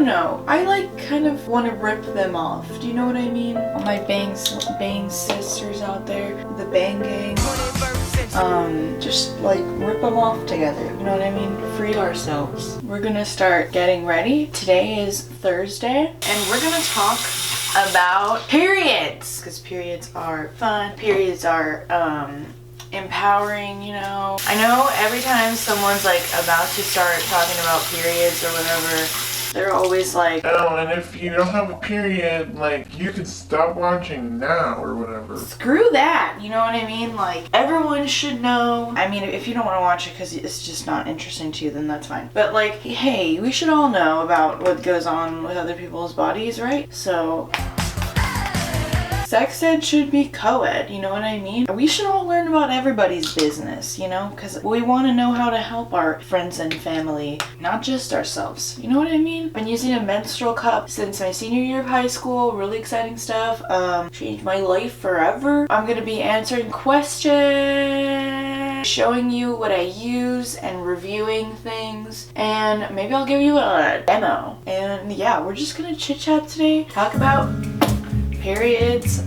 know. I like kind of want to rip them off. Do you know what I mean? All my bang sisters out there, the bang gang. Just like rip them off together. You know what I mean? Free ourselves. We're gonna start getting ready. Today is Thursday, and we're gonna talk about periods, because periods are fun. Periods are empowering, you know. I know every time someone's like about to start talking about periods or whatever, they're always like, oh, and if you don't have a period, like, you can stop watching now or whatever. Screw that, you know what I mean? Like, everyone should know. I mean, if you don't want to watch it because it's just not interesting to you, then that's fine. But like, hey, we should all know about what goes on with other people's bodies, right? So sex ed should be co-ed, you know what I mean? We should all learn about everybody's business, you know? Because we want to know how to help our friends and family, not just ourselves. You know what I mean? I've been using a menstrual cup since my senior year of high school. Really exciting stuff. Changed my life forever. I'm going to be answering questions, showing you what I use, and reviewing things. And maybe I'll give you a demo. And yeah, we're just going to chit-chat today. Talk about periods,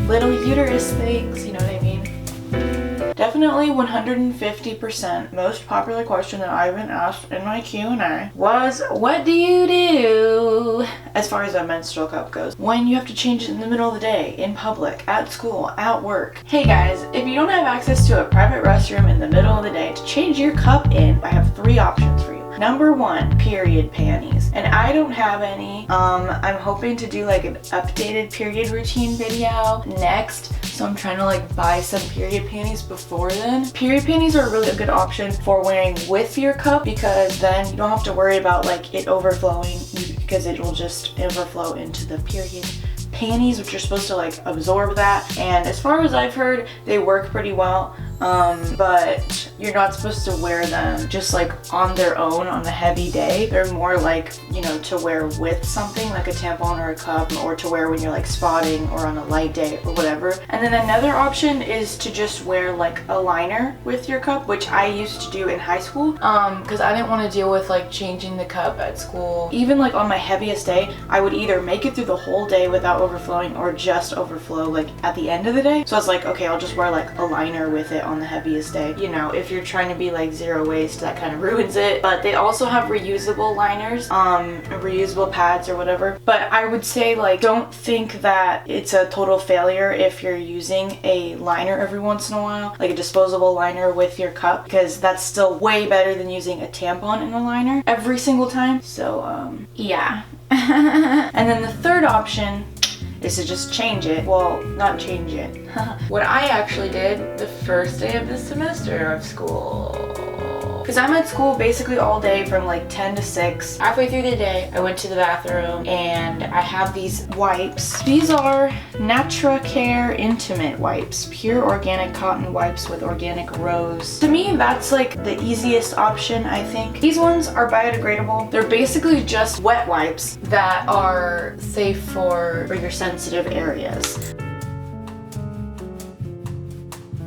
little uterus things, you know what I mean? Definitely 150% most popular question that I've been asked in my Q&A was, what do you do as far as a menstrual cup goes when you have to change it in the middle of the day, in public, at school, at work? Hey guys, if you don't have access to a private restroom in the middle of the day to change your cup in, I have 3 options for you. Number 1, period panties. And I don't have any. I'm hoping to do like an updated period routine video next. So I'm trying to like buy some period panties before then. Period panties are really a good option for wearing with your cup, because then you don't have to worry about like it overflowing, because it will just overflow into the period panties, which are supposed to like absorb that. And as far as I've heard, they work pretty well. But you're not supposed to wear them just like on their own on a heavy day. They're more like, you know, to wear with something like a tampon or a cup, or to wear when you're like spotting or on a light day or whatever. And then another option is to just wear like a liner with your cup, which I used to do in high school, because I didn't want to deal with like changing the cup at school. Even like on my heaviest day, I would either make it through the whole day without overflowing or just overflow like at the end of the day. So I was like, okay, I'll just wear like a liner with it on the heaviest day. You know, if you're trying to be like zero waste, that kind of ruins it. But they also have reusable liners, reusable pads or whatever. But I would say like, don't think that it's a total failure if you're using a liner every once in a while, like a disposable liner with your cup, because that's still way better than using a tampon in a liner every single time. So yeah. And then the third option is to just change it. Well, not change it. What I actually did the first day of the semester of school, because I'm at school basically all day from like 10 to 6. Halfway through the day, I went to the bathroom and I have these wipes. These are NatraCare Intimate Wipes, pure organic cotton wipes with organic rose. To me, that's like the easiest option, I think. These ones are biodegradable. They're basically just wet wipes that are safe for your sensitive areas.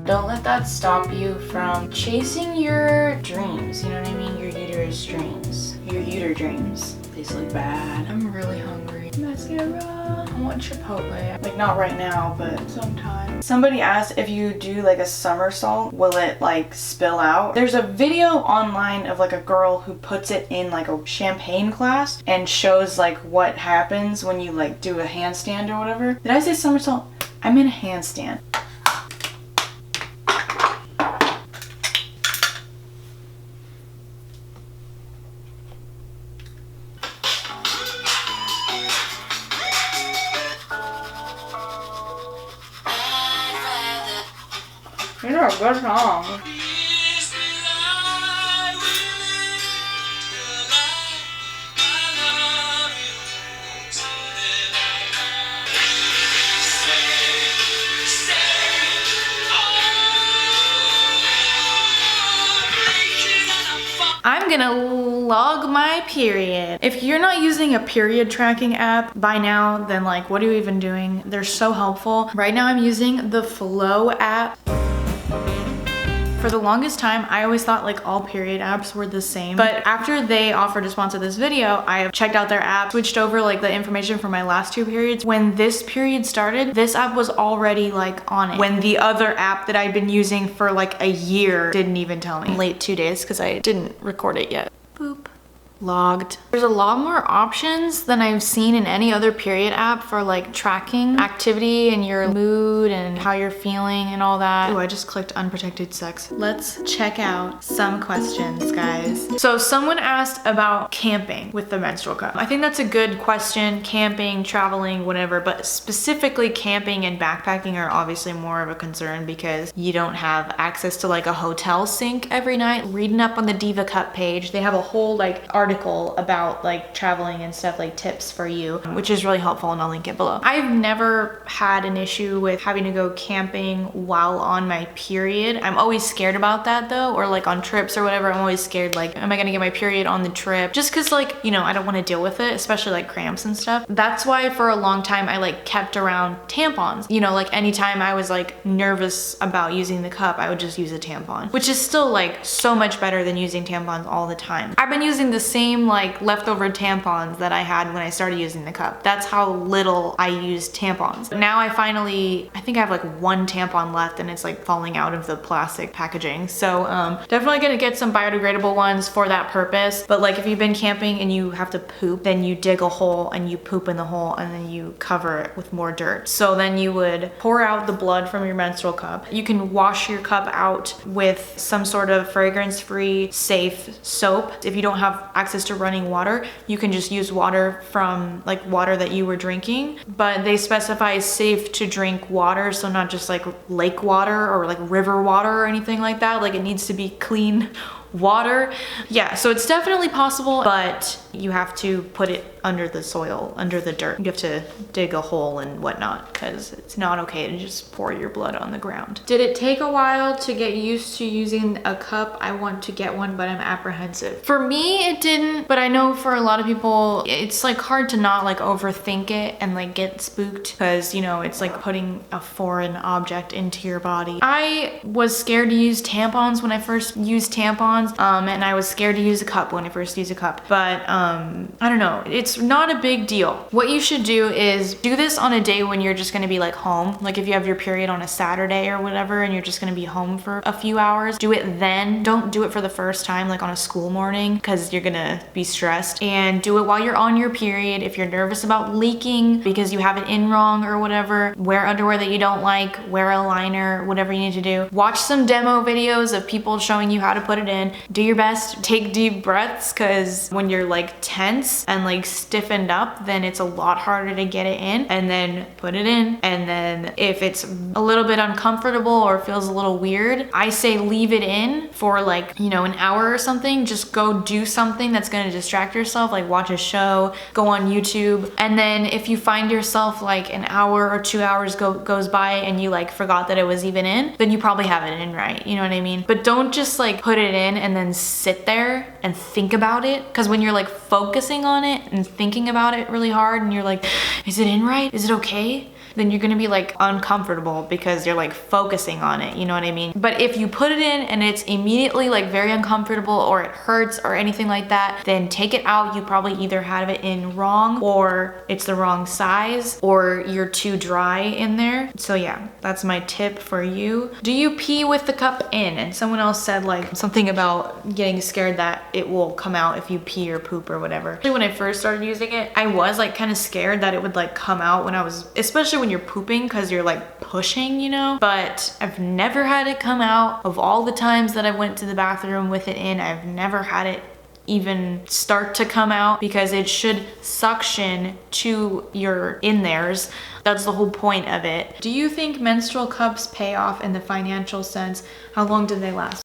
Don't let that stop you from chasing your dreams, you know what I mean? Your uterus dreams. Your uter dreams. These look bad. I'm really hungry. Mascara. I want Chipotle. Like, not right now, but sometime. Somebody asked if you do like a somersault, will it like spill out? There's a video online of like a girl who puts it in like a champagne glass and shows like what happens when you like do a handstand or whatever. Did I say somersault? I'm in a handstand. These are good songs. I'm gonna log my period. If you're not using a period tracking app by now, then like, what are you even doing? They're so helpful. Right now I'm using the Flow app. For the longest time, I always thought like all period apps were the same. But after they offered to sponsor this video, I have checked out their app, switched over like the information for my last 2 periods. When this period started, this app was already like on it. When the other app that I'd been using for like a year didn't even tell me. I'm late 2 days because I didn't record it yet. Boop. Logged. There's a lot more options than I've seen in any other period app for like tracking activity and your mood and how you're feeling and all that. Oh, I just clicked unprotected sex. Let's check out some questions, guys. So someone asked about camping with the menstrual cup. I think that's a good question. Camping, traveling, whatever, but specifically camping and backpacking are obviously more of a concern because you don't have access to like a hotel sink every night. Reading up on the Diva Cup page, they have a whole like article about like traveling and stuff, like tips for you, which is really helpful, and I'll link it below. I've never had an issue with having to go camping while on my period. I'm always scared about that though, or like on trips or whatever. I'm always scared like, am I gonna get my period on the trip? Just cause like, you know, I don't want to deal with it, especially like cramps and stuff. That's why for a long time I like kept around tampons. You know, like anytime I was like nervous about using the cup, I would just use a tampon, which is still like so much better than using tampons all the time. I've been using the same like leftover tampons that I had when I started using the cup. That's how little I used tampons. Now I think I have like 1 tampon left and it's like falling out of the plastic packaging. So definitely gonna get some biodegradable ones for that purpose. But like if you've been camping and you have to poop, then you dig a hole and you poop in the hole and then you cover it with more dirt. So then you would pour out the blood from your menstrual cup. You can wash your cup out with some sort of fragrance-free, safe soap. If you don't have access to running water, you can just use water from like water that you were drinking, but they specify safe to drink water, so not just like lake water or like river water or anything like that. Like it needs to be clean water. Yeah, so it's definitely possible, but you have to put it under the soil, under the dirt. You have to dig a hole and whatnot because it's not okay to just pour your blood on the ground. Did it take a while to get used to using a cup? I want to get one, but I'm apprehensive. For me, it didn't, but I know for a lot of people, it's like hard to not like overthink it and like get spooked because, you know, it's like putting a foreign object into your body. I was scared to use tampons when I first used tampons, and I was scared to use a cup when I first used a cup, but I don't know, it's not a big deal. What you should do is do this on a day when you're just gonna be like home. Like if you have your period on a Saturday or whatever and you're just gonna be home for a few hours, do it then. Don't do it for the first time like on a school morning because you're gonna be stressed, and do it while you're on your period. If you're nervous about leaking because you have it in wrong or whatever, wear underwear that you don't like, wear a liner, whatever you need to do. Watch some demo videos of people showing you how to put it in. Do your best, take deep breaths, because when you're like tense and like stiffened up, then it's a lot harder to get it in, and then put it in. And then if it's a little bit uncomfortable or feels a little weird, I say leave it in for like, you know, an hour or something. Just go do something that's gonna distract yourself, like watch a show, go on YouTube. And then if you find yourself like an hour or 2 hours goes by and you like forgot that it was even in, then you probably have it in right, you know what I mean? But don't just like put it in and then sit there and think about it, because when you're like focusing on it and thinking about it really hard and you're like, is it in right? Is it okay? Then you're gonna be like uncomfortable because you're like focusing on it, you know what I mean? But if you put it in and it's immediately like very uncomfortable or it hurts or anything like that, then take it out. You probably either have it in wrong, or it's the wrong size, or you're too dry in there. So yeah, that's my tip for you. Do you pee with the cup in? And someone else said like something about getting scared that it will come out if you pee or poop or whatever. When I first started using it, I was like kind of scared that it would like come out when I was, especially when you're pooping, because you're like pushing, you know? But I've never had it come out. Of all the times that I went to the bathroom with it in, I've never had it even start to come out, because it should suction to your in-theirs. That's the whole point of it. Do you think menstrual cups pay off in the financial sense? How long do they last?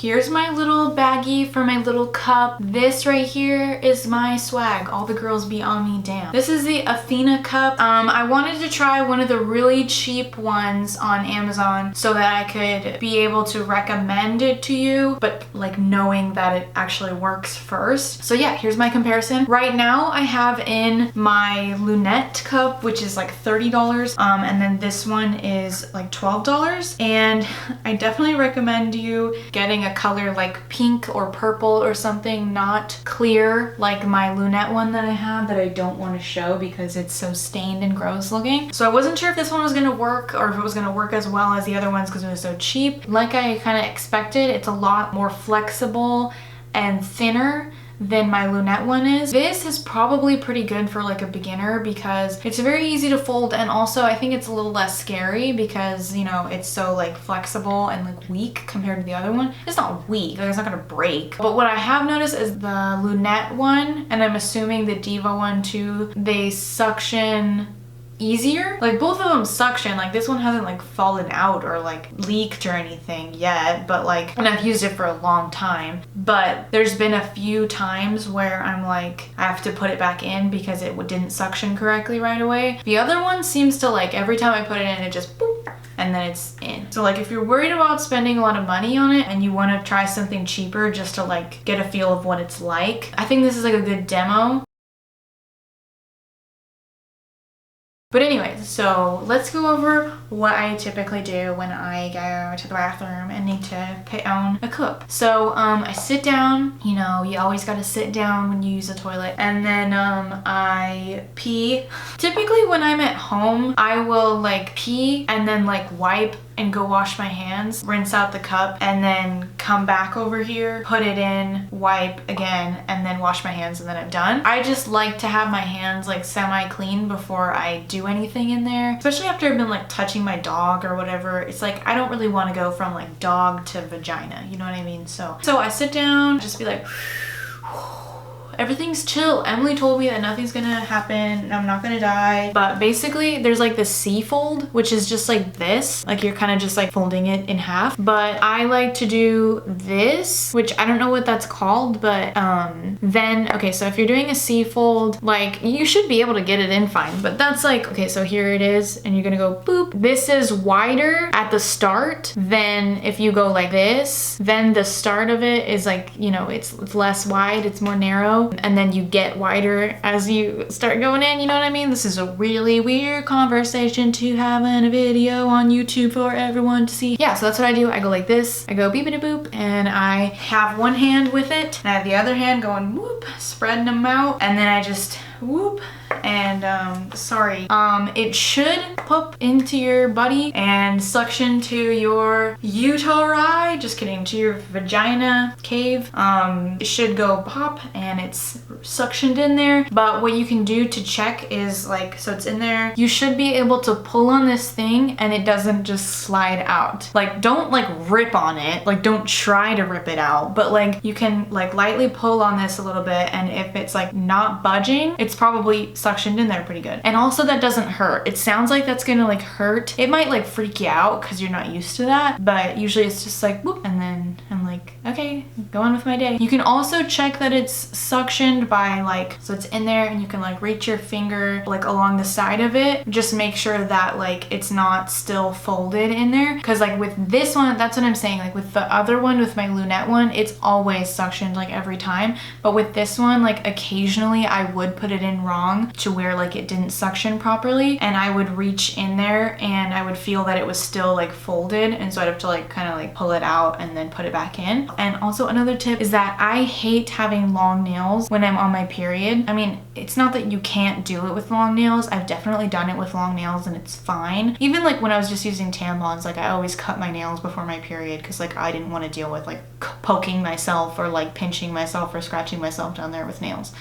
Here's my little baggie for my little cup. This right here is my swag. All the girls be on me, damn. This is the Athena cup. I wanted to try one of the really cheap ones on Amazon so that I could be able to recommend it to you, but like knowing that it actually works first. So yeah, here's my comparison. Right now I have in my lunette cup, which is like $30, and then this one is like $12. And I definitely recommend you getting a color like pink or purple or something, not clear like my lunette one that I have that I don't want to show because it's so stained and gross looking. So I wasn't sure if this one was gonna work or if it was gonna work as well as the other ones because it was so cheap. Like I kind of expected, it's a lot more flexible and thinner than my lunette one is. This is probably pretty good for like a beginner because it's very easy to fold, and also I think it's a little less scary because, you know, it's so like flexible and like weak compared to the other one. It's not weak, like it's not gonna break. But what I have noticed is the lunette one, and I'm assuming the Diva one too, they suction easier. Like both of them suction, like this one hasn't like fallen out or like leaked or anything yet, but like, and I've used it for a long time, but there's been a few times where I'm like, I have to put it back in because it didn't suction correctly right away. The other one seems to like, every time I put it in, it just boop, and then it's in. So like if you're worried about spending a lot of money on it and you want to try something cheaper just to like get a feel of what it's like, I think this is like a good demo. But anyways, so let's go over what I typically do when I go to the bathroom and need to put on a cup. So I sit down, you know, you always gotta sit down when you use a toilet, and then I pee. Typically when I'm at home, I will like pee and then like wipe and go wash my hands, rinse out the cup, and then come back over here, put it in, wipe again, and then wash my hands, and then I'm done. I just like to have my hands like semi-clean before I do anything in there, especially after I've been like touching my dog or whatever. It's like I don't really want to go from like dog to vagina, you know what I mean? So I sit down, just be like everything's chill. Emily told me that nothing's gonna happen, I'm not gonna die. But basically there's like the C fold, which is just like this, like you're kind of just like folding it in half. But I like to do this, which I don't know what that's called, but then okay, so if you're doing a C fold, like you should be able to get it in fine, but that's like, okay, so here it is, and you're gonna go boop. This is wider at the start than if you go like this. Then the start of it is like, you know, it's less wide, it's more narrow, and then you get wider as you start going in, you know what I mean? This is a really weird conversation to have in a video on YouTube for everyone to see. Yeah, so that's what I do. I go like this, I go beepity boop, and I have one hand with it, and I have the other hand going whoop, spreading them out, and then I just whoop, and it should pop into your body and suction to your uteri, just kidding, to your vagina cave. It should go pop and it's suctioned in there. But what you can do to check is like, so it's in there, you should be able to pull on this thing and it doesn't just slide out. Like don't like rip on it, like don't try to rip it out, but like you can like lightly pull on this a little bit, and if it's like not budging, it's probably suctioned in there pretty good. And also that doesn't hurt. It sounds like that's gonna like hurt. It might like freak you out because you're not used to that, but usually it's just like whoop, and then I'm like, okay, go on with my day. You can also check that it's suctioned by like, so it's in there and you can like reach your finger like along the side of it. Just make sure that like it's not still folded in there, because like with this one, that's what I'm saying, like with the other one, with my lunette one, it's always suctioned like every time, but with this one, like occasionally I would put it in wrong to where like it didn't suction properly, and I would reach in there and I would feel that it was still like folded, and so I'd have to like kind of like pull it out and then put it back in. And also another tip is that I hate having long nails when I'm on my period. I mean, it's not that you can't do it with long nails. I've definitely done it with long nails and it's fine. Even like when I was just using tampons, like I always cut my nails before my period because like I didn't want to deal with like poking myself or like pinching myself or scratching myself down there with nails.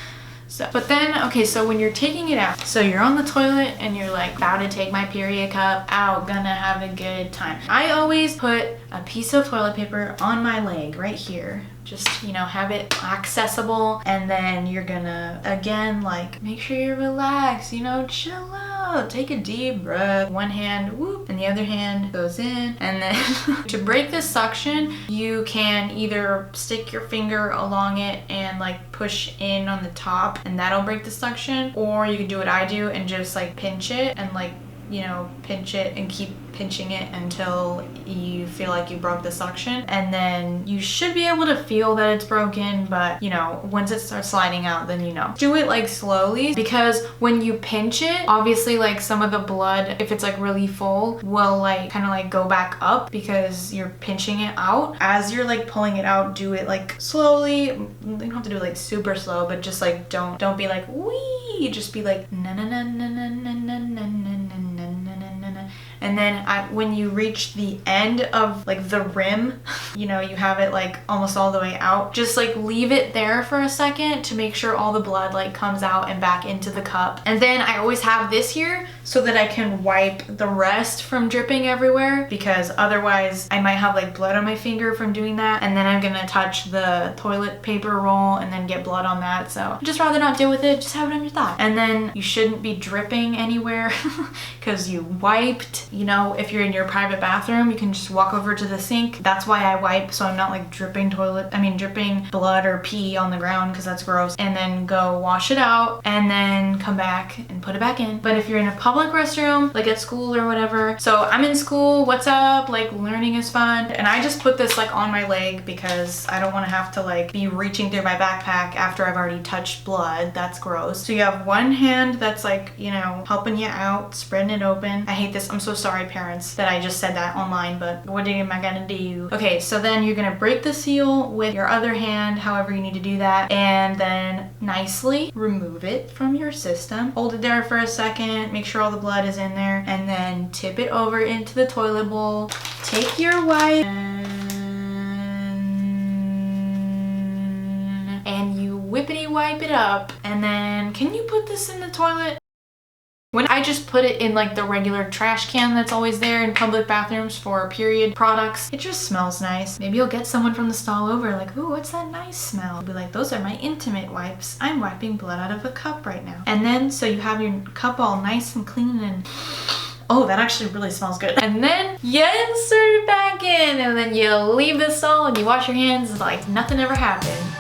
So, but then, okay, so when you're taking it out, so you're on the toilet and you're like about to take my period cup out, gonna have a good time. I always put a piece of toilet paper on my leg right here, just, you know, have it accessible. And then you're gonna, again, like, make sure you're relaxed, you know, chill out, take a deep breath. One hand, whoop, and the other hand goes in. And then to break this suction, you can either stick your finger along it and like push in on the top, and that'll break the suction, or you can do what I do and just like pinch it and like, you know, pinch it and keep pinching it until you feel like you broke the suction. And then you should be able to feel that it's broken, but you know, once it starts sliding out, then you know. Do it like slowly, because when you pinch it, obviously like some of the blood, if it's like really full, will like kind of like go back up because you're pinching it out. As you're like pulling it out, do it like slowly. You don't have to do it like super slow, but just like don't be like wee, just be like na na na na na na na na na na. And then when you reach the end of like the rim, you know, you have it like almost all the way out, just like leave it there for a second to make sure all the blood like comes out and back into the cup. And then I always have this here so that I can wipe the rest from dripping everywhere, because otherwise I might have like blood on my finger from doing that, and then I'm gonna touch the toilet paper roll and then get blood on that. So I'd just rather not deal with it, just have it on your thigh. And then you shouldn't be dripping anywhere because you wiped. You know, if you're in your private bathroom, you can just walk over to the sink. That's why I wipe, so I'm not like dripping blood or pee on the ground, because that's gross. And then go wash it out and then come back and put it back in. But if you're in a public restroom, like at school or whatever, so I'm in school, what's up, like learning is fun, and I just put this like on my leg because I don't want to have to like be reaching through my backpack after I've already touched blood. That's gross. So you have one hand that's like, you know, helping you out, spreading it open. I hate this. I'm so sorry, parents, that I just said that online, but what am I gonna do? Okay, so then you're gonna break the seal with your other hand, however you need to do that, and then nicely remove it from your system. Hold it there for a second, make sure all the blood is in there, and then tip it over into the toilet bowl. Take your wipe and you whippity wipe it up. And then, can you put this in the toilet? When I just put it in like the regular trash can that's always there in public bathrooms for period products, it just smells nice. Maybe you'll get someone from the stall over like, ooh, what's that nice smell? You'll be like, those are my intimate wipes. I'm wiping blood out of a cup right now. And then, so you have your cup all nice and clean and oh, that actually really smells good. And then you insert it back in, and then you leave the stall and you wash your hands like nothing ever happened.